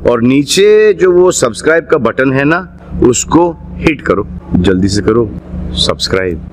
और नीचे जो वो सब्सक्राइब का बटन है ना, उसको हिट करो, जल्दी से करो सब्सक्राइब।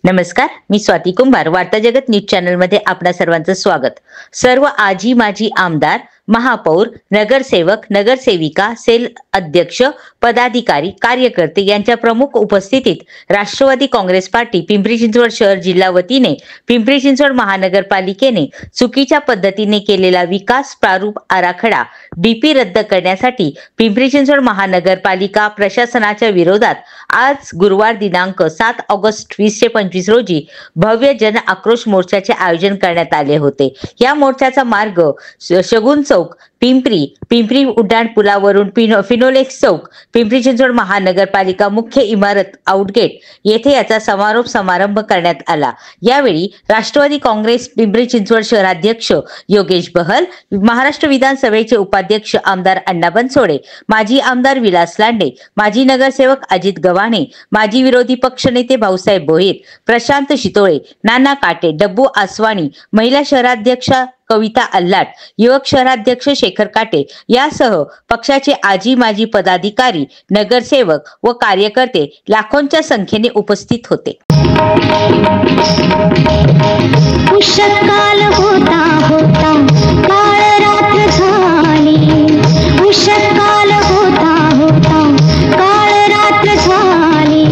नमस्कार, मी स्वाती कुंभार, वार्ता जगत न्यूज चॅनल मध्ये आपणा सर्वांचं स्वागत। सर्व आजी माजी आमदार, महापौर, नगरसेवक, नगरसेविका, सेल अध्यक्ष, पदाधिकारी, कार्यकर्ते यांच्या प्रमुख उपस्थितीत राष्ट्रवादी काँग्रेस पार्टी पिंपरी चिंचवड शहर जिल्हा वतीने पिंपरी चिंचवड महानगरपालिकेने चुकीच्या पद्धतीने केलेला विकास प्रारूप आराखडा डीपी रद्द करण्यासाठी पिंपरी चिंचवड महानगरपालिका प्रशासनाच्या विरोधात आज गुरुवार दिनांक 7 ऑगस्ट 2025 रोजी भव्य जन आक्रोश मोर्चाचे आयोजन करण्यात आले होते। या मोर्चाचा मार्ग शगुन चौक, पिंपरी उड्डाण पुलावरून फिनोलेक्स चौक, पिंपरी चिंचवड महानगरपालिका मुख्य इमारत आउटगेट येथे याचा समारंभ करण्यात आला। यावेळी राष्ट्रवादी काँग्रेस पिंपरी चिंचवड शहराध्यक्ष योगेश बहल, महाराष्ट्र विधानसभेचे उपाध्यक्ष आमदार अण्णा बनसोडे, माजी आमदार विलास लांडे, माजी नगरसेवक अजित गव्हाणे, माजी विरोधी पक्षनेते भाऊसाहेब भोईर, प्रशांत शितोळे, नाना काटे, डब्बू आसवाणी, महिला शहराध्यक्षा कविता अल्लाट, युवक शहराध्यक्ष शेखर काटे यासह पक्षाचे आजी माजी पदाधिकारी, नगरसेवक व कार्यकर्ते लाखोंच्या संख्येने उपस्थित होते। उषकाल होता होता काळ रात्र झाली, उषकाल होता होता काळ रात्र झाली,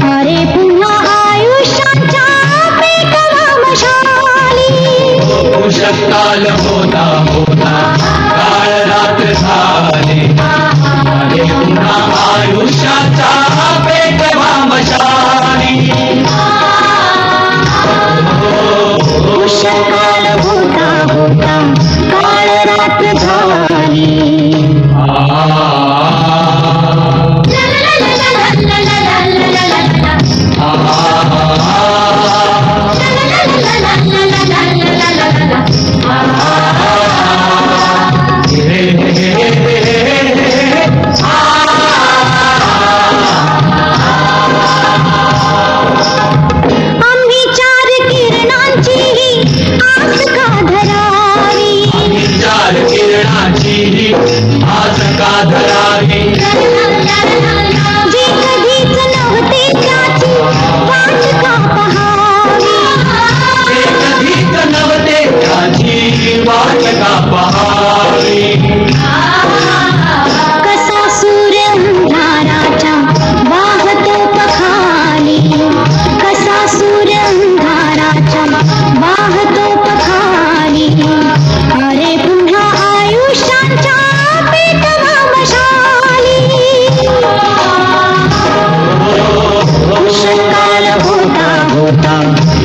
अरे पुन्हा आयुष्याच्या पेटवा मशाली। उषकाल होता होता काळ रात्र झाली, अरे पुन्हा आयुष्याच्या पेटवा मशाली। उषकाल होता होता काळ रात्र झाली। आज का धरावी, जे कधीच नव्हते त्याची वाट का पहावी, जे कधीच नव्हते त्याची वाट का पहावी। कसा सूर्य अंधाराच्या वाहतो पखाली, कसा सूर्य अंधाराच्या वाहतो पखाली, अरे पुन्हा आयुष्याच्या पेटवा मशाली। उषकाल होता होता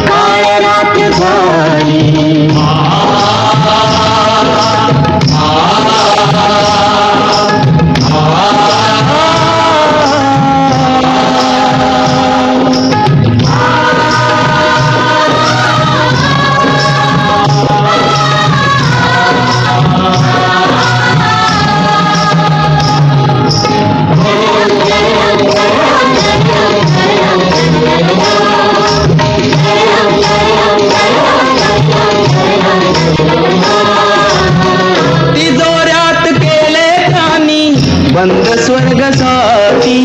काळ रात्र झाली। बंद स्वर्गसाती,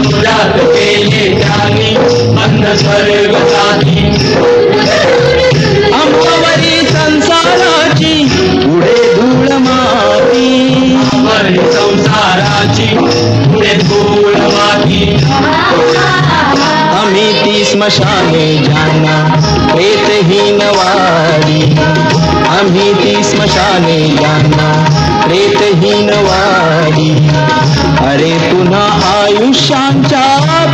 जोरात केले त्यानी बंद स्वर्गसाती, अंबावरी संसाराची पुढे धूळ माती, अंबावरी संसाराची पुढे धूळ माती। आम्ही ती स्मशाने जाना प्रेतहीन वारी, आम्ही ती स्मशाने जाना प्रेतहीन वारी, अरे पुन्हा आयुष्यांच्या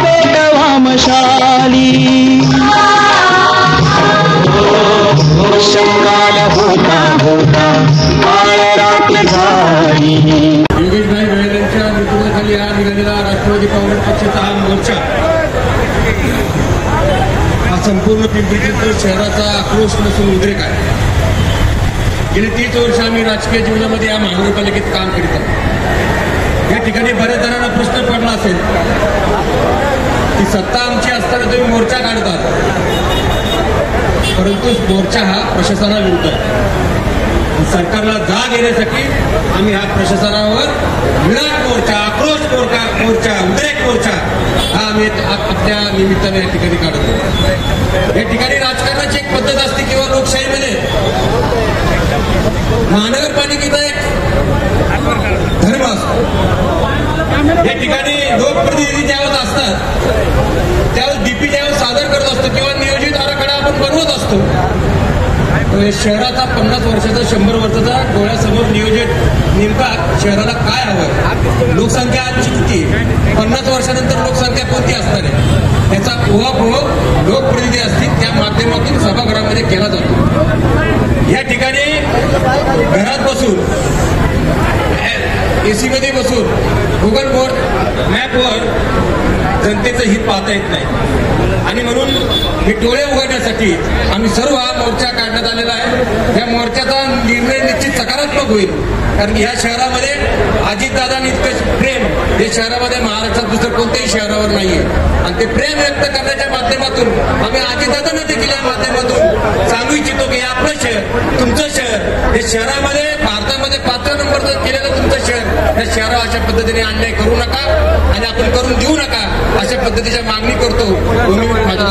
पेटवा मशाली। उषकाल होता होता काळ रात्र झाली। योगेशभाई बहल यांच्या नेतृत्वाखाली हा निघालेला राष्ट्रवादी काँग्रेस पक्षाचा हा मोर्चा हा संपूर्ण पिंपरी चिंचवड शहराचा आक्रोश नसून उद्रेक आहे। गेली 30 वर्ष आम्ही राजकीय जीवनामध्ये या महानगरपालिकेत काम करीत आहोत। या ठिकाणी बऱ्याच जणांना प्रश्न पडला असेल की सत्ता आमची असताना तुम्ही मोर्चा काढतात, परंतु मोर्चा हा प्रशासनाविरुद्ध आहे. सरकारला जाग येण्यासाठी आम्ही हा प्रशासनावर विराट मोर्चा, आक्रोश मोर्चा, उद्रेक मोर्चा हा आम्ही आपल्या निमित्ताने या ठिकाणी काढतो. या ठिकाणी राजकारणाची एक पद्धत असते किंवा लोकशाहीमध्ये महानगरपालिकेचा एक धर्म असतो. या ठिकाणी लोकप्रतिनिधी ज्यावेळेस असतात त्यावेळेस डीपी ज्यावेळेस सादर करत असतो किंवा नियोजित आराखडा आपण बनवत असतो, शहराचा 50 वर्षाचा 100 वर्षाचा डोळ्यासमोर नियोजित नेमका शहराला काय हवं, लोकसंख्या आजची किती, 50 वर्षानंतर लोकसंख्या कोणती असणार आहे याचा उहापोह लोकप्रतिनिधी असतील त्या माध्यमातून सभागृहामध्ये केला जातो. या ठिकाणी घरात बसून एसी मध्ये बसून गुगल मॅपवर जनतेचं हित पाहता येत नाही आणि म्हणून हे डोळे उघडण्यासाठी आम्ही सर्व हा मोर्चा काढण्यात आलेला आहे. या मोर्चाचा निर्णय निश्चित सकारात्मक होईल, कारण या शहरामध्ये अजितदादांनी इतकं प्रेम हे शहरामध्ये महाराष्ट्रात दुसरं कोणत्याही शहरावर नाहीये आणि ते प्रेम व्यक्त करण्याच्या माध्यमातून आम्ही अजितदादांना देखील या माध्यमातून सांगू इच्छितो की हे आपलं शहर, तुमचं शहर, हे शहरामध्ये भारतामध्ये 5व्या नंबरचं केलेलं तुमचं शहर, या शहरावर अशा पद्धतीने अन्याय करू नका आणि आपण करून देऊ नका अशा पद्धतीच्या मागणी करतो. मी माझ्या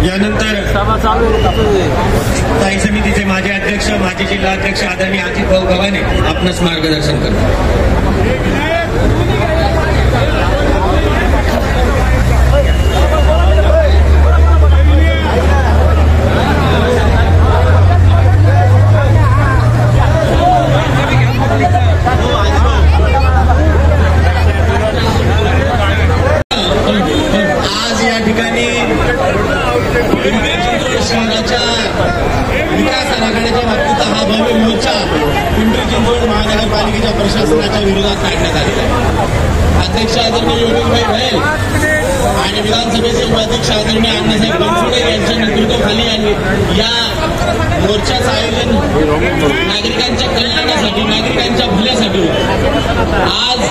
यानंतर स्थायी समितीचे माजी अध्यक्ष, माजी जिल्हाध्यक्ष आदरणीय अजित भाऊ गव्हाणे आपणास मार्गदर्शन करतात. आज या ठिकाणी शहराच्या विकास आराखड्याच्या बाबतीचा हा भव्य मोर्चा पिंपरी चिंचवड महानगरपालिकेच्या प्रशासनाच्या विरोधात काढण्यात आलेला आहे. अध्यक्ष आदरणीय योगेशभाई भैल आणि विधानसभेचे उपाध्यक्ष आदरणीय अण्णासाहेब बनसोडे यांच्या नेतृत्वाखाली या मोर्चाचं आयोजन नागरिकांच्या कल्याणासाठी, नागरिकांच्या भल्यासाठी आज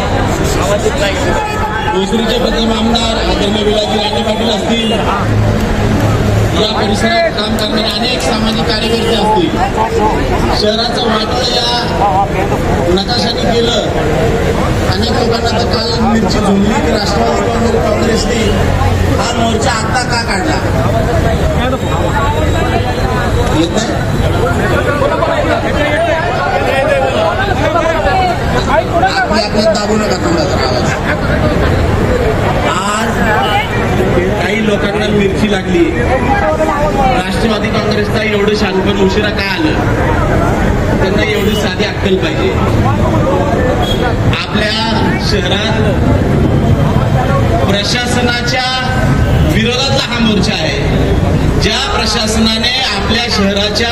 ओसरीचे प्रथम आमदार आदरणीय विलाजी राणे पाटील असतील, या परिसरात काम करणारे अनेक सामाजिक कार्यकर्ते असतील, शहराचं वाटोळं या नकाशाने केलं. अनेक लोकांना तर काल मिरची झोंबली की राष्ट्रवादी काँग्रेसने हा मोर्चा आता का काढला येत नाही. आपल्यात दाबू नका थोडा आवाज. आज काही लोकांना मिरची लागली, राष्ट्रवादी काँग्रेसचा एवढं शानपण उशिरा काय आलं, त्यांना एवढी साधी अक्कल पाहिजे. आपल्या शहरात प्रशासनाच्या विरोधातला हा मोर्चा आहे. ज्या प्रशासनाने आपल्या शहराच्या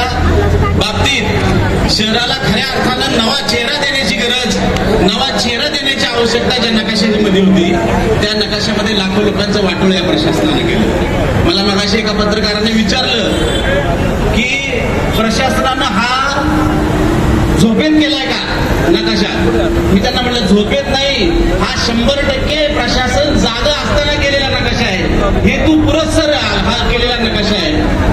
बाबतीत शहराला खऱ्या अर्थानं नवा चेहरा देण्याची गरज, नवा चेहरा देण्याची आवश्यकता ज्या नकाशामध्ये होती, त्या नकाशामध्ये लाखो लोकांचं वाटोळं या प्रशासनाने केलं. मला मगाशी एका पत्रकाराने विचारलं की प्रशासनानं हा झोपेत केलाय का नकाशा. मी त्यांना म्हटलं झोपेत नाही, हा 100% प्रशासन जागा असताना केलेला नकाशा आहे, हेतू पुरस्सर हा केलेला नकाशा आहे.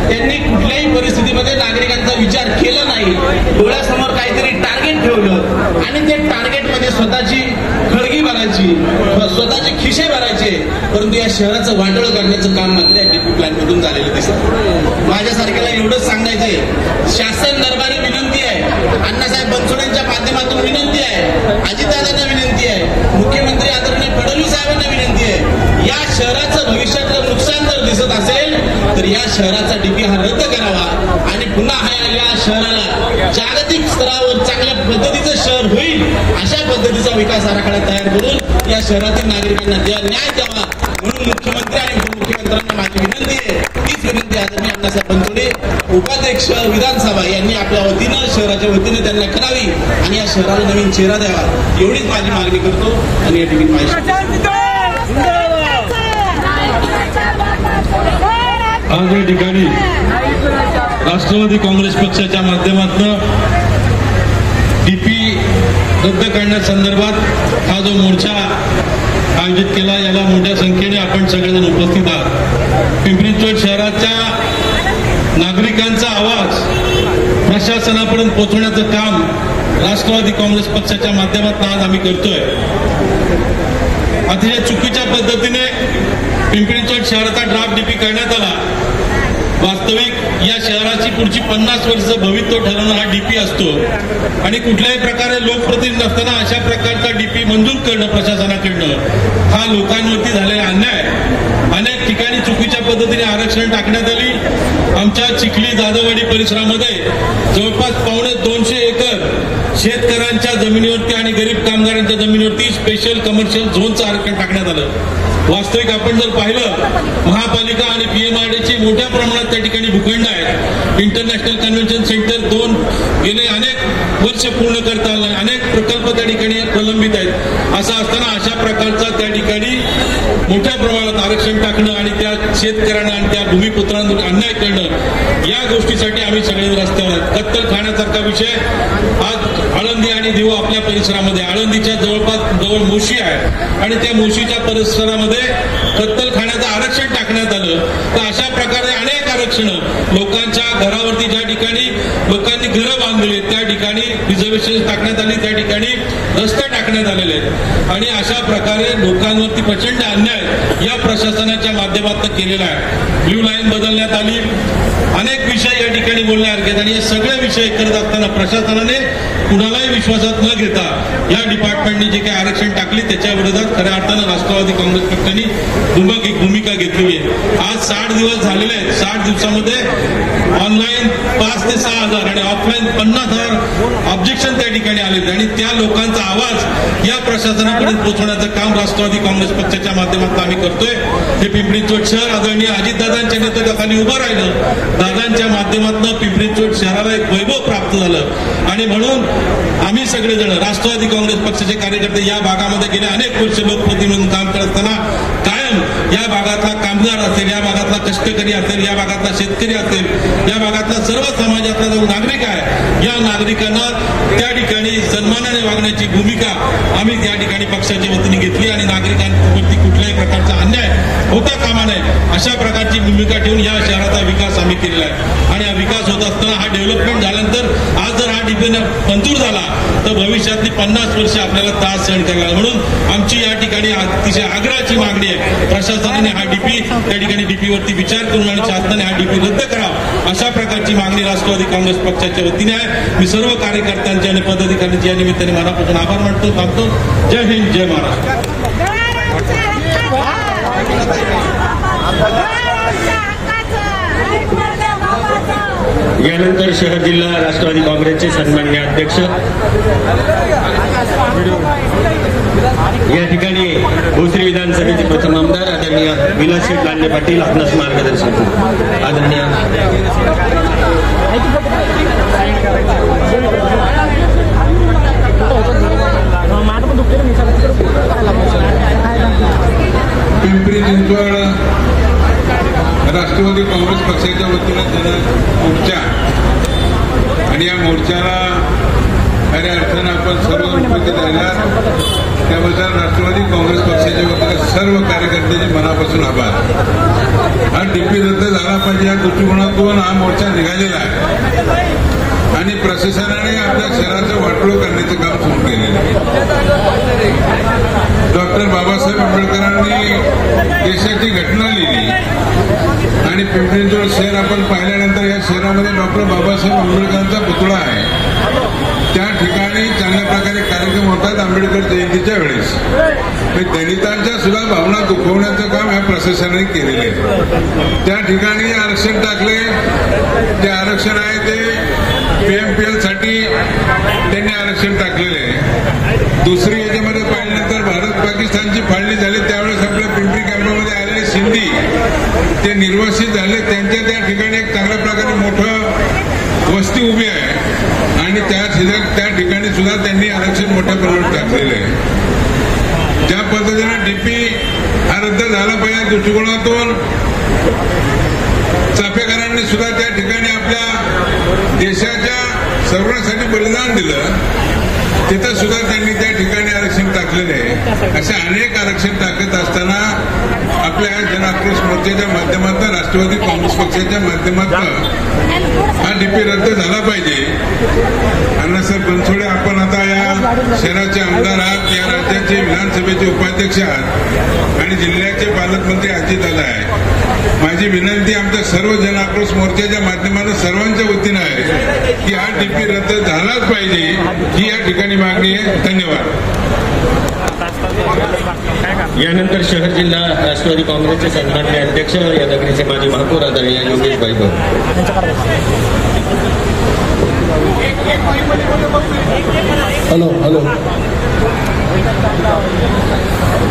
त्यांनी कुठल्याही परिस्थितीमध्ये नागरिकांचा विचार केला नाही, डोळ्यासमोर काहीतरी टार्गेट ठेवलं आणि ते टार्गेटमध्ये स्वतःची खळगी भरायची, स्वतःचे खिशे भरायचे. परंतु या शहराचं वाटोळं करण्याचं काम मात्र या डीपी प्लॅनमधून झालेलं दिसतं. माझ्यासारख्याला एवढंच सांगायचंय, शासन दरबारी विनंती आहे, अण्णासाहेब बनसोडेंच्या माध्यमातून विनंती आहे, अजितदादांना विनंती आहे, मुख्यमंत्री आदरणीय फडणवीस साहेबांना विनंती आहे, या शहराचं भविष्यातलं नुकसान जर दिसत असेल तर या शहराचा डीपी हा रद्द करावा आणि पुन्हा या शहराला जागतिक स्तरावर चांगल्या पद्धतीचं शहर होईल अशा पद्धतीचा विकास आराखडा तयार करून या शहरातील नागरिकांना न्याय द्यावा. म्हणून मुख्यमंत्री आणि उपमुख्यमंत्र्यांना माझी विनंती आहे. तीच विनंती आदरणीय अण्णासाहेब बनसोडे उपाध्यक्ष विधानसभा यांनी आपल्या वतीनं शहराच्या वतीनं त्यांना करावी आणि या शहराला नवीन चेहरा द्यावा, एवढीच माझी मागणी करतो. आणि या ठिकाणी माझी आज या ठिकाणी राष्ट्रवादी काँग्रेस पक्षाच्या माध्यमातून डीपी रद्द करण्यासंदर्भात हा जो मोर्चा आयोजित केला, याला मोठ्या संख्येने आपण सगळेजण उपस्थित आहात. पिंपरी चिंचवड शहराच्या नागरिकांचा आवाज प्रशासनापर्यंत पोहोचवण्याचं काम राष्ट्रवादी काँग्रेस पक्षाच्या माध्यमातून आज आम्ही करतोय. अतिशय चुकीच्या पद्धतीने पिंपरी चिंचवड शहराचा ड्राफ्ट डीपी करण्यात आला. वास्तविक या शहराची पुढची 50 वर्ष भविष्य ठरवणं हा डीपी असतो आणि कुठल्याही प्रकारे लोकप्रतिनिधी नसताना अशा प्रकारचा डीपी मंजूर करणं प्रशासनाकडनं हा लोकांवरती झालेला अन्याय. अनेक ठिकाणी चुकीच्या पद्धतीने आरक्षण टाकण्यात आली. आमच्या चिखली जाधववाडी परिसरामध्ये जवळपास 250 एकर शेतकऱ्यांच्या जमिनीवरती आणि गरीब कामगारांच्या जमिनीवरती स्पेशल कमर्शियल झोनचं आरक्षण टाकण्यात आलं. वास्तविक आपण जर पाहिलं महापालिका आणि पीएमआरडीची मोठ्या प्रमाणात त्या ठिकाणी भूखंड आहेत. इंटरनॅशनल कन्व्हेन्शन सेंटर 2 गेले अनेक वर्ष पूर्ण करता आले. अनेक प्रकल्प त्या ठिकाणी प्रलंबित आहेत. असं असताना अशा प्रकारचा त्या ठिकाणी मोठ्या प्रमाणात आरक्षण टाकणं आणि त्या शेतकऱ्यांना आणि त्या भूमिपुत्रांवर अन्याय करणं या गोष्टीसाठी आम्ही सगळे रस्त्यावर आहेत. कत्तल खाण्यासारखा विषय आज आळंदी आणि देऊ आपल्या परिसरामध्ये आळंदीच्या जवळ मोशी आहे आणि त्या मोशीच्या परिसरामध्ये कत्तलखान्याचं आरक्षण टाकण्यात आलं. तर अशा प्रकारे अनेक आरक्षणं लोकांच्या घरावरती ज्या ठिकाणी लोकांनी घरं बांधलेली त्या ठिकाणी रिझर्वेशन टाकण्यात आली, त्या ठिकाणी रस्ते टाकण्यात आलेले आहेत आणि अशा प्रकारे लोकांवरती प्रचंड अन्याय या प्रशासनाच्या माध्यमातून केलेला आहे. ब्ल्यू लाईन बदलण्यात आली. अनेक विषय या ठिकाणी बोलण्यासारखे आहेत आणि हे सगळे विषय करत असताना प्रशासनाने कुणालाही विश्वासात न घेता या डिपार्टमेंटने जे काही आरक्षण टाकली त्याच्या विरोधात खऱ्या अर्थानं राष्ट्रवादी काँग्रेस पक्षाने भूमिका घेतलेली आहे. आज 60 दिवस झालेले आहेत. 60 दिवसामध्ये ऑनलाईन 5 ते 6 हजार आणि ऑफलाईन 50,000 ऑब्जेक्शन त्या ठिकाणी आले आणि त्या लोकांचा आवाज या प्रशासनापर्यंत पोहोचवण्याचं काम राष्ट्रवादी काँग्रेस पक्षाच्या माध्यमातून आम्ही करतोय. हे पिंपरी चिंचवड शहर आदरणीय अजितदादांच्या नेतृत्वाखाली उभं राहिलं. दादांच्या माध्यमातून पिंपरी चिंचवड शहराला एक वैभव प्राप्त झालं आणि म्हणून आम्ही सगळेजण राष्ट्रवादी काँग्रेस पक्षाचे कार्यकर्ते या भागामध्ये गेले अनेक वर्ष लोकप्रतिनिधी म्हणून काम करत असताना कायम या भागातला कामगार असेल, या भागातला कष्टकरी असेल, या भागातला शेतकरी असेल, या भागातला सर्व समाजातला जो नागरिक आहे या नागरिकांना त्या ठिकाणी सन्मानाने वागण्याची भूमिका आम्ही त्या ठिकाणी पक्षाच्या वतीने घेतली आणि नागरिकांवरती कुठल्याही प्रकारचा अन्याय होता कामा नये अशा प्रकारची भूमिका ठेवून या शहराचा विकास आम्ही केलेला आहे. आणि हा विकास होत असताना हा डेव्हलपमेंट झाल्यानंतर आज जर हा डीपी मंजूर झाला तर भविष्यातली 50 वर्ष आपल्याला त्रास सहन करायला. म्हणून आमची या ठिकाणी अतिशय आग्रहाची मागणी आहे प्रशासनाने हा डीपी त्या ठिकाणी डीपीवरती विचार करून आणि शासनाने हा डीपी रद्द करावा अशा प्रकारची मागणी राष्ट्रवादी काँग्रेस पक्षाच्या वतीने आहे. मी सर्व कार्यकर्त्यांचे आणि पदाधिकाऱ्यांचे या निमित्ताने मनापासून आभार मानतो. थांबतो. जय हिंद, जय महाराष्ट्र. यानंतर शहर जिल्हा राष्ट्रवादी काँग्रेसचे सन्माननीय अध्यक्ष या ठिकाणी भोसरी विधानसभेचे प्रथम आमदार आदरणीय विलासराव लांडे पाटील आपणास मार्गदर्शन करतील. आदरणीय पिंपरी चिंचवड राष्ट्रवादी काँग्रेस पक्षाच्या वतीने मोर्चा आणि या मोर्चाला खऱ्या अर्थानं आपण सर्व उपस्थित राहिलात त्याबद्दल राष्ट्रवादी काँग्रेस पक्षाच्या वतीने सर्व कार्यकर्त्यांचे मनापासून आभार. हा डीपी रद्द झाला पाहिजे या दृष्टिकोनातून हा मोर्चा निघालेला आहे आणि प्रशासनाने आपल्या शहराचं वाटोळं करण्याचं काम सुरू केलेलं आहे. डॉक्टर बाबासाहेब आंबेडकरांनी देशाची घटना लिहिली आणि पिंपरी चिंचवड शहर आपण पाहिल्यानंतर या शहरामध्ये डॉक्टर बाबासाहेब आंबेडकरांचा पुतळा आहे. त्या ठिकाणी चांगल्या प्रकारे कार्यक्रम होतात आंबेडकर जयंतीच्या वेळेस. दलितांच्या सुद्धा भावना दुखवण्याचं काम या प्रशासनाने केलेलं आहे. त्या ठिकाणी आरक्षण टाकले. जे आरक्षण आहे ते पीएमपीएल साठी त्यांनी आरक्षण टाकलेले आहे. दुसरी याच्यामध्ये पाहिल्यानंतर भारत पाकिस्तानची फाळणी झाली त्यावेळेस आपल्या पिंपरी कॅम्पामध्ये आलेले सिंधी ते निर्वासित झाले. त्यांच्या त्या ठिकाणी एक चांगल्या प्रकारे मोठं वस्ती उभी आहे आणि त्या ठिकाणी सुद्धा त्यांनी आरक्षण मोठ्या प्रमाणात टाकलेलं आहे. ज्या पद्धतीने डीपी हा रद्द झाला पाहिजे दृष्टिकोनातून चाफेकरांनी सुद्धा त्या ठिकाणी आपल्या देशाच्या संरक्षणासाठी बलिदान दिलं. तिथं सुद्धा त्यांनी त्या ठिकाणी आरक्षण टाकलेले आहे. असे अनेक आरक्षण टाकत असताना आपल्या जन आक्रोश मोर्चाच्या माध्यमातून राष्ट्रवादी काँग्रेस पक्षाच्या माध्यमातून हा डीपी रद्द झाला पाहिजे. अण्णासाहेब बनसोडे, आपण आता या शहराचे आमदार आहात, या राज्याचे विधानसभेचे उपाध्यक्ष आहात आणि जिल्ह्याचे पालकमंत्री अजितदादा आहे. माझी विनंती आमच्या सर्व जन आक्रोश मोर्चाच्या माध्यमातून सर्वांच्या वतीनं आहे की हा डीपी रद्द झालाच पाहिजे, ही या ठिकाणी मागणी आहे. धन्यवाद. यानंतर शहर जिल्हा राष्ट्रवादी काँग्रेसचे सन्माननीय अध्यक्ष या नगरीचे माजी महापौर आदरणीय योगेश वैभव. हॅलो.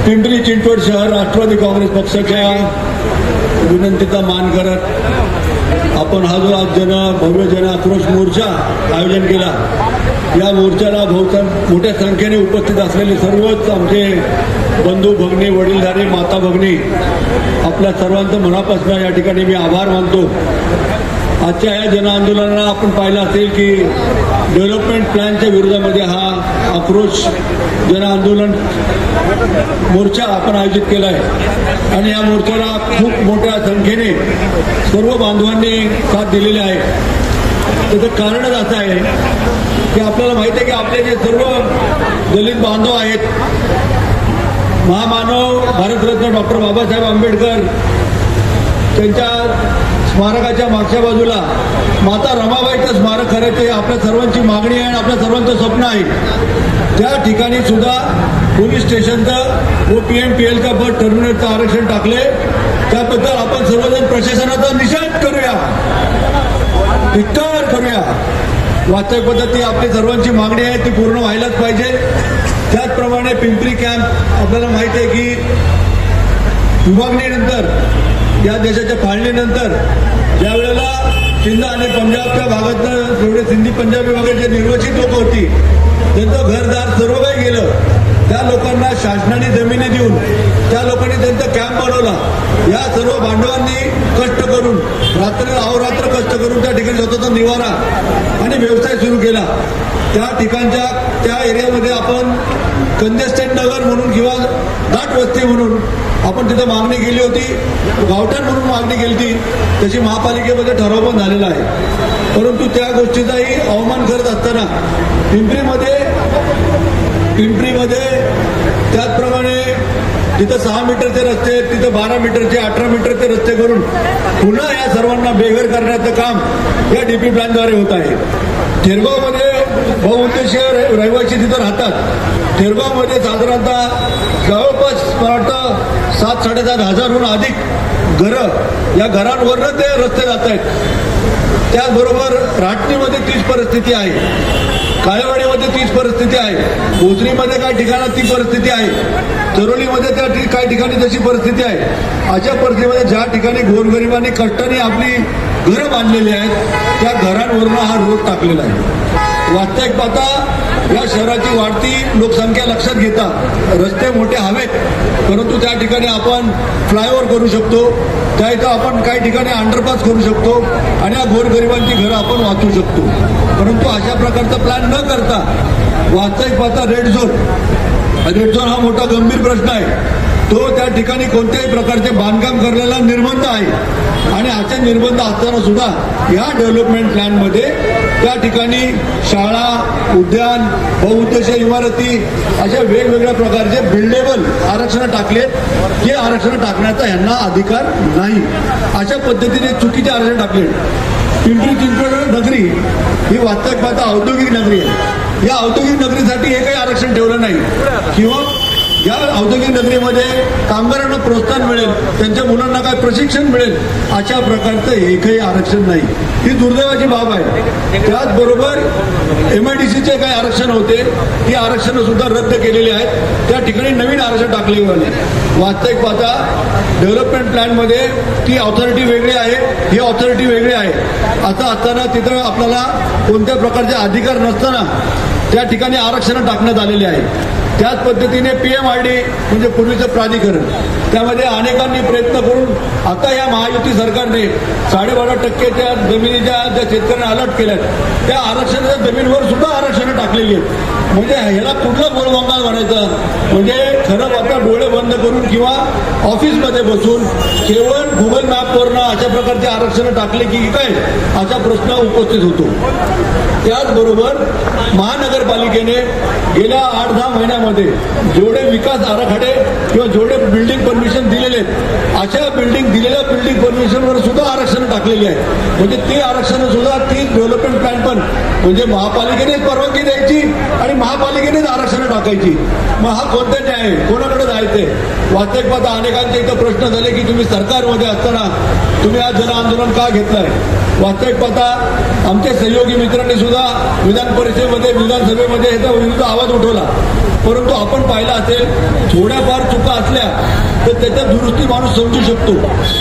पिंपरी चिंचवड शहर राष्ट्रवादी काँग्रेस पक्षाच्या विनंतीचा मान करत आपण हा जो आज भव्य जन आक्रोश मोर्चा आयोजन केला, या मोर्चाला मोठ्या संख्येने उपस्थित असलेले सर्वच आमचे बंधू भगिनी, वडीलधारी, माता भगिनी, आपल्या सर्वांचं मनापासून या ठिकाणी मी आभार मानतो. आजच्या या जनआंदोलनाला आपण पाहिलं असेल की डेव्हलपमेंट प्लॅनच्या विरोधामध्ये हा आक्रोश जनआंदोलन मोर्चा आपण आयोजित केला आहे आणि या मोर्चाला खूप मोठ्या संख्येने सर्व बांधवांनी साथ दिलेली आहे. त्याचं कारणच असं आहे की आपल्याला माहिती आहे की आपले जे सर्व दलित बांधव आहेत, महामानव भारतरत्न डॉक्टर बाबासाहेब आंबेडकर त्यांच्या स्मारकाच्या मागच्या बाजूला माता रमाबाईचं स्मारक करायचं आपल्या सर्वांची मागणी आहे आणि आपल्या सर्वांचं स्वप्न आहे. त्या ठिकाणी सुद्धा पोलीस स्टेशनचं व PMPL का बस टर्मिनलचं आरक्षण टाकले. त्याबद्दल आपण सर्वजण प्रशासनाचा निषेध करूया, धिक्कार करूया. वास्तविक पद्धती आपली सर्वांची मागणी आहे ती पूर्ण व्हायलाच पाहिजे. त्याचप्रमाणे पिंपरी कॅम्प आपल्याला माहिती आहे की विभागणीनंतर, या देशाच्या फाळणीनंतर ज्या वेळेला सिंध आणि पंजाबच्या भागातनं जेवढे सिंधी पंजाबी भागाचे निर्वाचित लोक होती, त्यांचं घरदार सर्व काही गेलं. त्या लोकांना शासनाने जमिनी देऊन त्या लोकांनी त्यांचा कॅम्प बनवला. या सर्व भांडवांनी कष्ट करून अहोरात्र कष्ट करून त्या ठिकाणी स्वतःचा निवारा आणि व्यवसाय सुरू केला. त्या एरियामध्ये आपण कंजेस्टेड नगर म्हणून किंवा दाट वस्ती म्हणून आपण तिथं मागणी केली होती, गावठाण म्हणून मागणी केली होती. त्याची महापालिकेमध्ये ठराव पण झालेला आहे. परंतु त्या गोष्टीचाही अवमान करत असताना पिंपरीमध्ये त्याचप्रमाणे जिथं 6 मीटरचे रस्ते, तिथं 12 मीटरचे, 18 मीटरचे रस्ते करून पुन्हा या सर्वांना बेघर करण्याचं काम या डीपी प्लॅनद्वारे होत आहे. थेरगावमध्ये बहुउद्देशीय रहिवासी तिथं राहतात. थेरगावमध्ये साधारणतः जवळपास 7-7.5 हजारहून अधिक घरं, या घरांवरनं ते रस्ते जात आहेत. त्याचबरोबर राटणीमध्ये तीच परिस्थिती आहे, काळेवाडीमध्ये तीच परिस्थिती आहे, भोसरीमध्ये काही ठिकाणी ती परिस्थिती आहे, चरोलीमध्ये त्या काही ठिकाणी तशी परिस्थिती आहे. अशा परिस्थितीमध्ये ज्या ठिकाणी गोरगरिबांनी कष्टाने आपली घरं बांधलेली आहेत त्या घरांवरून हा रोड टाकलेला आहे. वास्तविक पाहता या शहराची वाढती लोकसंख्या लक्षात घेता रस्ते मोठे हवेत, परंतु त्या ठिकाणी आपण फ्लायओव्हर करू शकतो, त्या इथं आपण काही ठिकाणी अंडरपास करू शकतो आणि या गोरगरिबांची घरं आपण वाचवू शकतो. परंतु अशा प्रकारचा प्लॅन न करता वास्तविक पाहता रेड झोन हा मोठा गंभीर प्रश्न आहे. तो त्या ठिकाणी कोणत्याही प्रकारचे बांधकाम करण्याला निर्बंध आहे आणि असे निर्बंध असताना सुद्धा या डेव्हलपमेंट प्लॅनमध्ये त्या ठिकाणी शाळा, उद्यान, बहुउद्देशीय इमारती अशा वेगवेगळ्या प्रकारचे बिल्डेबल आरक्षण टाकलेत. हे आरक्षण टाकण्याचा यांना अधिकार नाही. अशा पद्धतीने चुकीचे आरक्षण टाकले. पिंपरी चिंचवड नगरी ही वास्तविक पाहता औद्योगिक नगरी आहे. या औद्योगिक नगरीसाठी एकही आरक्षण ठेवलं नाही किंवा या औद्योगिक नगरीमध्ये कामगारांना प्रोत्साहन मिळेल, त्यांच्या मुलांना काय प्रशिक्षण मिळेल, अशा प्रकारचं एकही आरक्षण नाही. ही दुर्दैवाची बाब आहे. त्याचबरोबर MIDCचे काही आरक्षण होते, ती आरक्षणं सुद्धा रद्द केलेली आहेत. त्या ठिकाणी नवीन आरक्षण टाकले गेले. वास्तविक पाहता डेव्हलपमेंट प्लॅनमध्ये ती ऑथॉरिटी वेगळी आहे, ही ऑथॉरिटी वेगळी आहे. असं असताना तिथं आपल्याला कोणत्या प्रकारचे अधिकार नसताना त्या ठिकाणी आरक्षण टाकण्यात आलेले आहे. त्याच पद्धतीने PMID म्हणजे पूर्वीचं प्राधिकरण, त्यामध्ये अनेकांनी प्रयत्न करून आता या महायुती सरकारने 12.5% जमिनीच्या ज्या शेतकऱ्यांना अलॉट केल्यात त्या आरक्षणाच्या जमिनीवर सुद्धा आरक्षण टाकलेली आहेत. म्हणजे ह्याला कुठला बोलबंगाल म्हणायचा? म्हणजे खरं आता डोळे बंद करून किंवा ऑफिसमध्ये बसून केवळ गुगल मॅपवरनं अशा प्रकारचे आरक्षण टाकले की काय असा प्रश्न उपस्थित होतो. त्याचबरोबर महानगरपालिकेने गेल्या 8-10 महिन्यामध्ये जेवढे विकास आराखडे किंवा जेवढे बिल्डिंग परमिशन दिलेले आहेत अशा दिलेल्या बिल्डिंग परमिशनवर सुद्धा आरक्षण टाकलेली आहे. म्हणजे ते आरक्षण सुद्धा ती डेव्हलपमेंट प्लॅन पण म्हणजे महापालिकेनेच परवानगी द्यायची आणि महापालिकेनेच आरक्षण टाकायची. मग हा कोणता न्याय आहे? कोणाकडे जायचंय? वास्तविक पाहता अनेकांचे इथं प्रश्न झाले की तुम्ही सरकारमध्ये असताना तुम्ही आज जन आंदोलन का घेतलंय? वास्तविक पाहता आमच्या सहयोगी मित्रांनी सुद्धा विधान परिषदेमध्ये विधानसभेमध्ये याचा विरुद्ध आवाज उठवला. परंतु आपण पाहिलं असेल थोड्याफार चुका असल्या तर त्याच्या दुरुस्ती माणूस समजू शकतो.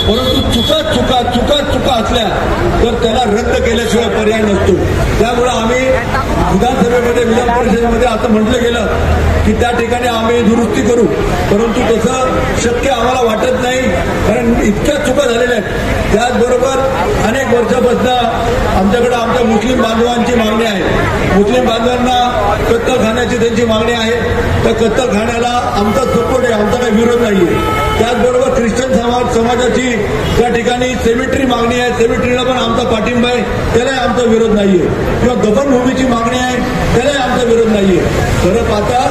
परंतु चुका असल्या तर त्याला रद्द केल्याशिवाय पर्याय नसतो. त्यामुळे आम्ही विधानसभेमध्ये विधान परिषदेमध्ये असं म्हटलं गेलं की त्या ठिकाणी आम्ही दुरुस्ती करू, परंतु तसं शक्य आम्हाला वाटत नाही कारण इतक्या चुका झालेल्या आहेत. त्याचबरोबर अनेक वर्षापासून आमच्याकडे आमच्या मुस्लिम बांधवांची मागणी आहे. मुस्लिम बांधवांना कत्तलखान्याची त्यांची मागणी आहे. त्या कत्तलखान्याला आमचा सपोर्ट आहे, आमचा काही विरोध नाहीये. त्याचबरोबर ख्रिश्चन समाजाची त्या ठिकाणी सेमिटरी मागणी आहे, सेमिटरीला पण आमचा पाठिंबा आहे, त्यालाही आमचा विरोध नाहीये. किंवा दफनभूमीची मागणी आहे, त्यालाही आमचा विरोध नाहीये. खरं पाहता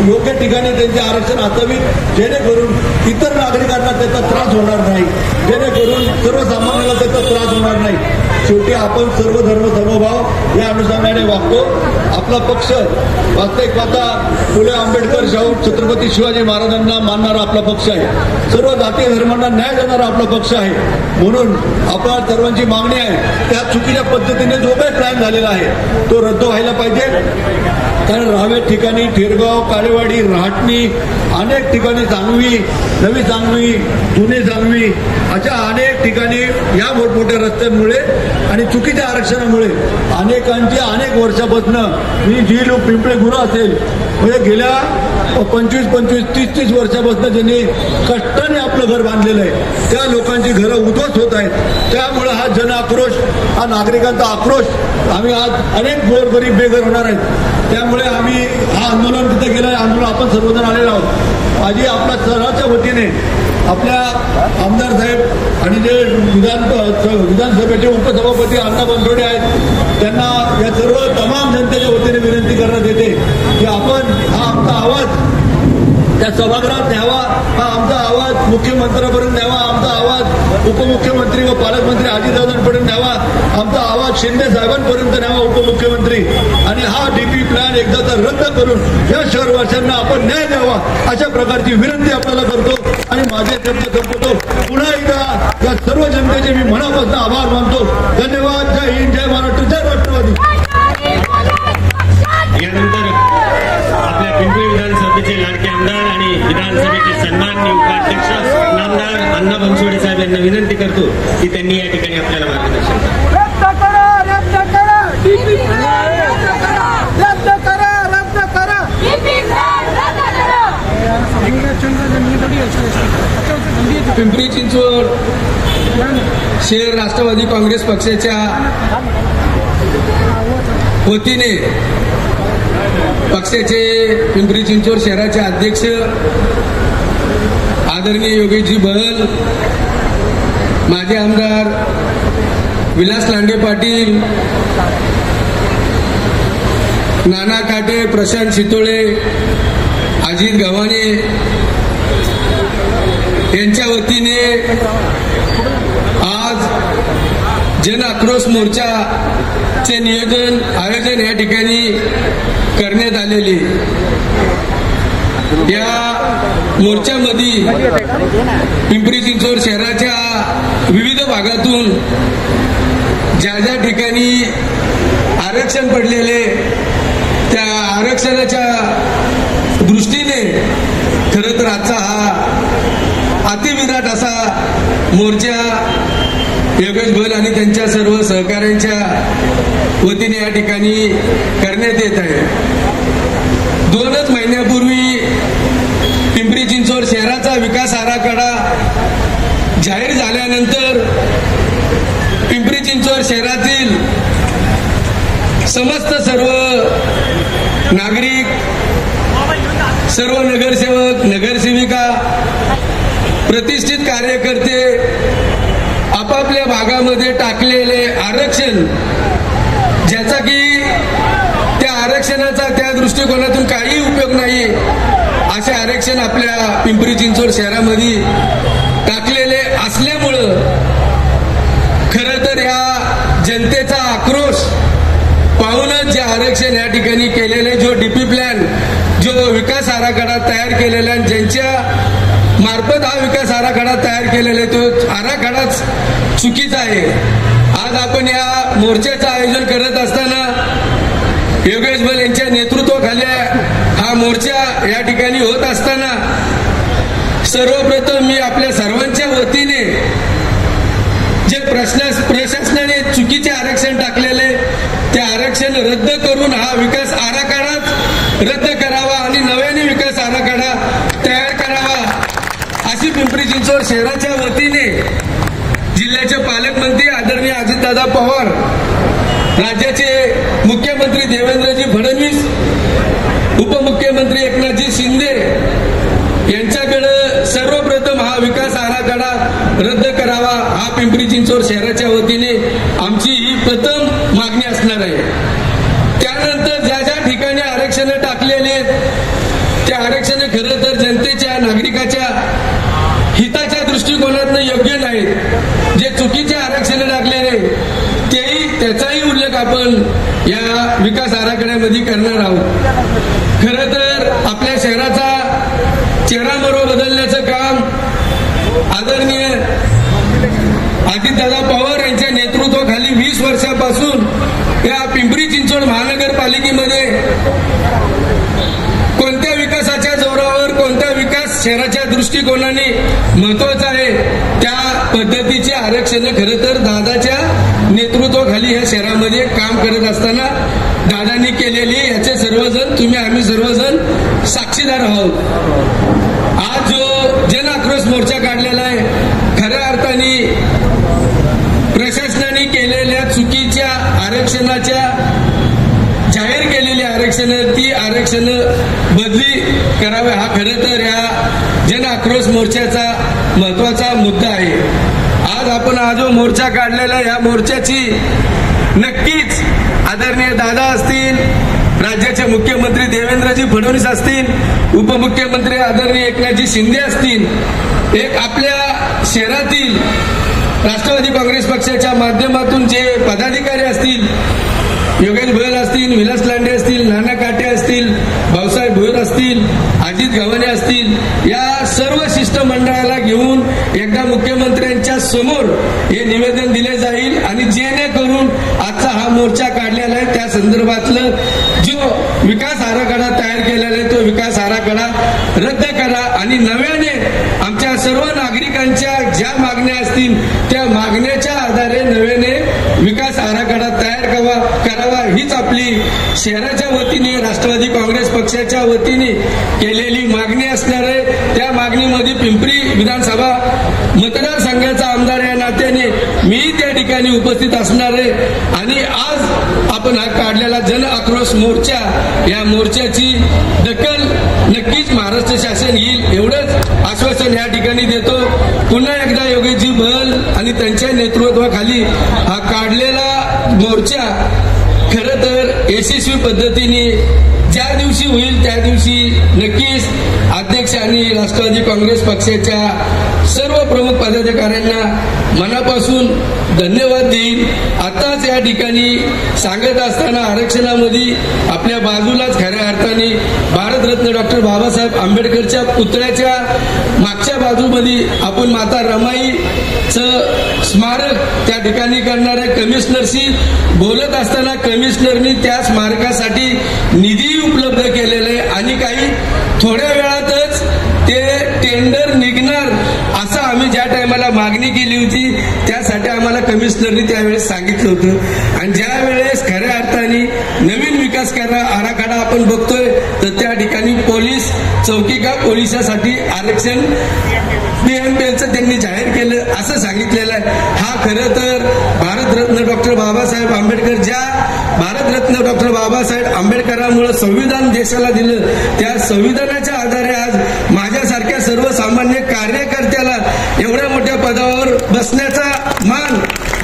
योग्य ठिकाणी त्यांचे आरक्षण असावी जेणेकरून इतर नागरिकांना त्याचा त्रास होणार नाही, जेणेकरून सर्वसामान्याला त्याचा त्रास होणार नाही. शेवटी आपण सर्व धर्म समभाव या अनुषंगाने वागतो. आपला पक्ष वास्तविक पाहता फुले आंबेडकर शाहू छत्रपती शिवाजी महाराजांना मानणारा आपला पक्ष आहे. सर्व जाती धर्मांना न्याय देणारा आपला पक्ष आहे. म्हणून आपल्या सर्वांची मागणी आहे त्या चुकीच्या पद्धतीने जो काही प्लॅन झालेला आहे तो रद्द व्हायला पाहिजे. कारण रावेत ठिकाणी ठेरगाव, काळेवाडी, रहाटणी अनेक ठिकाणी सांगवी, नवी सांगवी, जुने सांगवी अशा अनेक ठिकाणी या मोठमोठ्या रस्त्यांमुळे आणि चुकीच्या आरक्षणामुळे अनेकांची अनेक वर्षापासून ही जी लोक पिंपळे गुरं असेल म्हणजे गेल्या 25, 30 वर्षापासून ज्यांनी कष्टाने आपलं घर बांधलेलं आहे त्या लोकांची घरं उद्ध्वस्त होत आहेत. त्यामुळे हा जन आक्रोश, हा नागरिकांचा आक्रोश आम्ही आज अनेक गोरगरीब बेघर होणार आहेत. त्यामुळे आम्ही हा आंदोलन तिथे गेलं आंदोलन आपण सर्वजण आलेलो आहोत. आधी आपल्या शहराच्या वतीने आपल्या आमदार साहेब आणि जे विधानसभेचे उपसभापती अण्णा बनसोडे आहेत त्यांना या सर्व तमाम जनतेच्या वतीने विनंती करण्यात येते की आपण हा आमचा आवाज त्या सभागृहात न्यावा, हा आमचा आवाज मुख्यमंत्र्यापर्यंत न्यावा, आमचा आवाज उपमुख्यमंत्री व पालकमंत्री अजितदादांपर्यंत न्यावा, आमचा आवाज शिंदे साहेबांपर्यंत न्यावा उपमुख्यमंत्री, आणि हा डीपी प्लॅन एकदाचा रद्द करून या शहरवासियांना आपण न्याय द्यावा अशा प्रकारची विनंती आपल्याला करतो. आणि माझे शब्द संपवतो. पुन्हा एकदा या सर्व जनतेचे मी मनापासून आभार मानतो. धन्यवाद. जय हिंद, जय महाराष्ट्र, जय राष्ट्रवादी. यानंतर आपल्या पिंपरी विधानसभेचे लाडके आमदार आणि विधानसभेचे सन्माननीय उपाध्यक्ष नामदार अण्णा बनसोडे साहेब यांना विनंती करतो की त्यांनी या ठिकाणी आपल्याला मार्गदर्शन करावे. पिंपरी चिंचवड शहर राष्ट्रवादी काँग्रेस पक्षाच्या वतीने पक्षाचे पिंपरी चिंचवड शहराचे अध्यक्ष आदरणीय योगेशजी बहल, माजी आमदार विलास लांडे पाटील, नाना काटे, प्रशांत शितोळे, अजित गव्हाणे यांच्या वतीने आज जन आक्रोश मोर्चाचे आयोजन या ठिकाणी करण्यात आलेले. या मोर्चामध्ये पिंपरी चिंचवड शहराच्या विविध भागातून ज्या ठिकाणी आरक्षण पडलेले त्या आरक्षणाच्या दृष्टीने खरं तर आजचा हा अतिविराट असा मोर्चा योगेश बहल आणि त्यांच्या सर्व सहकाऱ्यांच्या वतीने या ठिकाणी करण्यात येत आहे. 2च महिन्यापूर्वी पिंपरी चिंचवड शहराचा विकास आराखडा जाहीर झाल्यानंतर पिंपरी चिंचवड शहरातील समस्त सर्व नागरिक, सर्व नगरसेवक, नगरसेविका, प्रतिष्ठित कार्यकर्ते आपापल्या भागामध्ये टाकलेले आरक्षण, ज्याचा की त्या आरक्षणाचा त्या दृष्टिकोनातून काही उपयोग नाही, असे आरक्षण आपल्या पिंपरी चिंचवड शहरामध्ये टाकलेले असल्यामुळं खरं तर या जनतेचा आक्रोश पाहूनच जे आरक्षण या ठिकाणी केलेले, जो डीपी प्लॅन, जो विकास आराखडा तयार केलेला, ज्यांच्या मार्फत हा विकास आराखडा तयार केलेला आहे तो आराखडाच चुकीचा आहे. आज आपण या मोर्चाचं आयोजन करत असताना योगेश बल यांच्या नेतृत्वाखाली हा मोर्चा या ठिकाणी होत असताना सर्वप्रथम मी आपल्या सर्वांच्या वतीने जे प्रशासनाने चुकीचे आरक्षण टाकलेले ते आरक्षण रद्द करून हा विकास आराखडाच रद्द करावा आणि नव्याने विकास आराखडा तयार करावा, अशी पिंपरी चिंचवड शहराच्या वतीने जिल्ह्याचे पालकमंत्री आदरणीय अजितदादा पवार, राज्याचे मुख्यमंत्री देवेंद्रजी फडणवीस, उपमुख्यमंत्री एकनाथजी शिंदे यांच्याकडे सर्वप्रथम हा विकास आराखडा रद्द करावा, हा पिंपरी चिंचवड शहराच्या वतीने आमची ही प्रथम मागणी असणार आहे. त्यानंतर ज्या ज्या ठिकाणी आरक्षण टाकलेले त्या आरक्षण खरं तर जनतेच्या, नागरिकाच्या हिताच्या दृष्टिकोनातून योग्य नाहीत. जे चुकीचे आरक्षण टाकलेले त्याचाही उल्लेख आपण या विकास आराखड्यामध्ये करणार आहोत. खरं तर आपल्या शहराचा चेहरामोहरा बदलण्याचं काम आदरणीय अजितदादा पवार यांच्या नेतृत्वाखाली 20 वर्षापासून या पिंपरी चिंचवड महानगरपालिकेमध्ये कोणत्या विकासाच्या जोरावर कोणता विकास शहराच्या दृष्टिकोनाने महत्वाचा आहे त्या पद्धतीचे आरक्षण खरं तर दादाच्या नेतृत्वाखाली या शहरामध्ये काम करत असताना दादांनी केलेली, याचे सर्वजण आम्ही सर्वजण साक्षीदार आहोत. आज जो जन आक्रोश मोर्चा काढलेला आहे, खऱ्या अर्थाने प्रशासनाने केलेल्या चुकीच्या आरक्षणाच्या जाहीर केलेली आरक्षण, ती आरक्षण बदली करावे, हा खरं तर या जन आक्रोश मोर्चाचा महत्वाचा मुद्दा आहे. आज आपण हा जो मोर्चा काढलेला, या मोर्चाची नक्कीच आदरणीय दादा असतील, राज्याचे मुख्यमंत्री देवेंद्रजी फडणवीस असतील, उपमुख्यमंत्री आदरणीय एकनाथजी शिंदे असतील, एक आपल्या शहरातील राष्ट्रवादी काँग्रेस पक्षाच्या माध्यमातून जे पदाधिकारी असतील, योगेश भोयर असतील, विलास लांडे असतील, नाना काटे असतील, भाऊसाहेब भोयर असतील, अजित गव्हाणे असतील, या सर्व शिष्टमंडळाला घेऊन एकदा मुख्यमंत्र्यांच्या समोर हे निवेदन दिले जाईल आणि जेणेकरून आजचा हा मोर्चा काढलेला आहे त्या संदर्भातलं जो विकास आराखडा तयार केलेला आहे तो विकास आराखडा रद्द करा आणि नव्याने आमच्या सर्व नागरिकांच्या ज्या मागण्या असतील त्या मागण्याच्या आधारे नव्याने विकास आराखडा तयार करावा, हीच आपली शहराच्या वतीने राष्ट्रवादी काँग्रेस पक्षाच्या वतीने केलेली मागणी असणार आहे. त्या मागणीमध्ये पिंपरी विधानसभा मतदारसंघाचा आमदार या नात्याने मी त्या ठिकाणी उपस्थित असणार आहे आणि आज आपण हा काढलेला जन आक्रोश मोर्चा, या मोर्चाची दखल नक्कीच महाराष्ट्र शासन घेईल एवढंच आश्वासन या ठिकाणी देतो. पुन्हा एकदा योगेशजी बल आणि त्यांच्या नेतृत्वाखाली हा काढलेला मोर्चा खरं तर यशस्वी पद्धतीने ज्या दिवशी होईल त्या दिवशी नक्कीच अध्यक्ष आणि राष्ट्रवादी काँग्रेस पक्षाच्या सर्व प्रमुख पदाधिकाऱ्यांना मनापासून धन्यवाद देईन. आताच या ठिकाणी सांगत असताना आरक्षणामध्ये आपल्या बाजूलाच खऱ्या अर्थाने भारतरत्न डॉक्टर बाबासाहेब आंबेडकरच्या पुतळ्याच्या मागच्या बाजूमध्ये आपण माता रमाईचं स्मारक त्या ठिकाणी करणाऱ्या कमिशनरशी बोलत असताना कमिशनरनी त्या स्मारकासाठी निधी उपलब्ध केलेला आहे आणि काही थोड्या वेळातच ते टेंडर निघणार असं आम्ही ज्या टायमाला मागणी केली होती त्यासाठी आम्हाला कमिशनरनी त्यावेळेस सांगितलं होतं आणि ज्या वेळेस खऱ्या अर्थाने नवीन विकास आराखडा आपण बघतोय तर त्या ठिकाणी पोलीस चौकी का पोलिसासाठी आरक्षण PMPLचं त्यांनी जाहीर केलं असं सांगितलेलं आहे. हा खरं तर भारतरत्न डॉक्टर बाबासाहेब आंबेडकर, ज्या भारतरत्न डॉक्टर बाबासाहेब आंबेडकरांमुळे संविधान देशाला दिलं, त्या संविधानाच्या आधारे आज माझ्यासारख्या सर्वसामान्य कार्यकर्त्याला एवढ्या मोठ्या पदावर बसण्याचा मान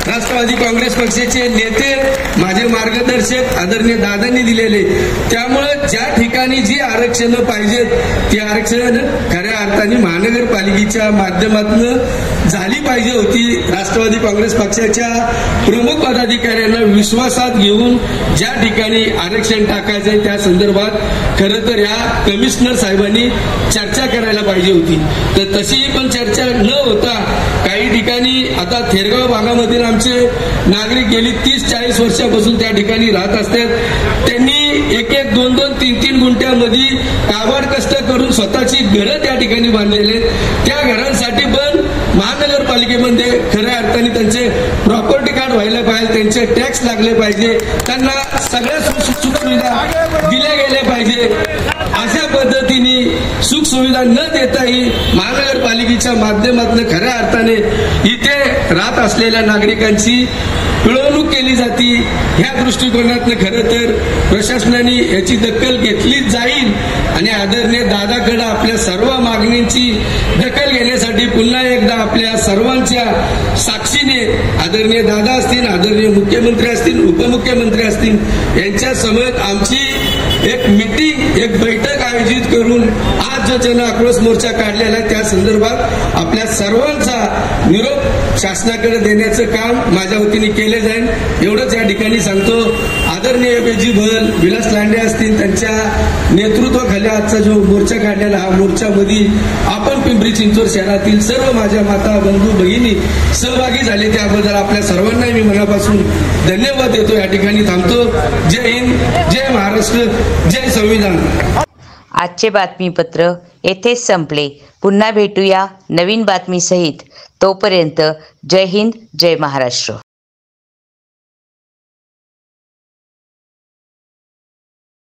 राष्ट्रवादी काँग्रेस पक्षाचे नेते, माझे मार्गदर्शक आदरणीय दादांनी दिलेले. त्यामुळे ज्या ठिकाणी जी आरक्षणं पाहिजेत ती आरक्षण खऱ्या अर्थाने महानगरपालिकेच्या माध्यमातून झाली पाहिजे होती. राष्ट्रवादी काँग्रेस पक्षाच्या प्रमुख पदाधिकाऱ्यांना विश्वासात घेऊन ज्या ठिकाणी आरक्षण टाकायचंय त्या संदर्भात खरं तर या कमिशनर साहेबांनी चर्चा करायला पाहिजे होती. तर तशीही पण चर्चा न होता काही ठिकाणी आता थेरगाव भागामधील आमचे नागरिक गेली 30-40 वर्षापासून त्या ठिकाणी राहत असतात. त्यांनी 1-1, 2-2, 3-3 गुंठ्यामध्ये काबाड कष्ट करून स्वतःची घरं त्या ठिकाणी बांधलेले. त्या घरांसाठी पण महानगरपालिकेमध्ये खऱ्या अर्थाने त्यांचे प्रॉपर्टी कार्ड व्हायला पाहिजे, त्यांचे टॅक्स लागले पाहिजे, त्यांना सगळ्या सुखसुविधा दिल्या गेल्या पाहिजे. अशा पद्धतीने सुखसुविधा न देताही महानगरपालिकेच्या माध्यमातून खऱ्या अर्थाने इथे राहत असलेल्या नागरिकांची पिळवणूक केली जाते. ह्या दृष्टिकोनातून खरं तर प्रशासनाने याची दखल घेतलीच जाईल आणि आदरणीय दादाकडे आपल्या सर्व मागणींची दखल घेण्यासाठी पुन्हा एकदा आपल्या सर्वांच्या साक्षीने आदरणीय दादा असतील, आदरणीय मुख्यमंत्री असतील, उपमुख्यमंत्री असतील, यांच्या समवेत आमची एक मीटिंग, एक बैठक आयोजित करून आज जो जन आक्रोश मोर्चा काढलेला आहे त्या संदर्भात आपल्या सर्वांचा निरोप शासनाकडे देण्याचं काम माझ्या वतीने केले जाईल. एवढंच या ठिकाणी सांगतो. आदरणीय बेजी भल, विलास लांडे असतील, त्यांच्या नेतृत्वाखाली आजचा जो मोर्चा काढलेला हा मोर्चामध्ये आपण पिंपरी चिंचवड शहरातील सर्व माझ्या माता, बंधू, भगिनी सहभागी झाले. त्याबद्दल आपल्या सर्वांनाही मी मनापासून धन्यवाद देतो. या ठिकाणी थांबतो. जय हिंद, जय महाराष्ट्र, जय संविधान. आजचे बातमीपत्र येथेच संपले. पुन्हा भेटूया नवीन बातमीसहित. तोपर्यंत जय हिंद, जय महाराष्ट्र.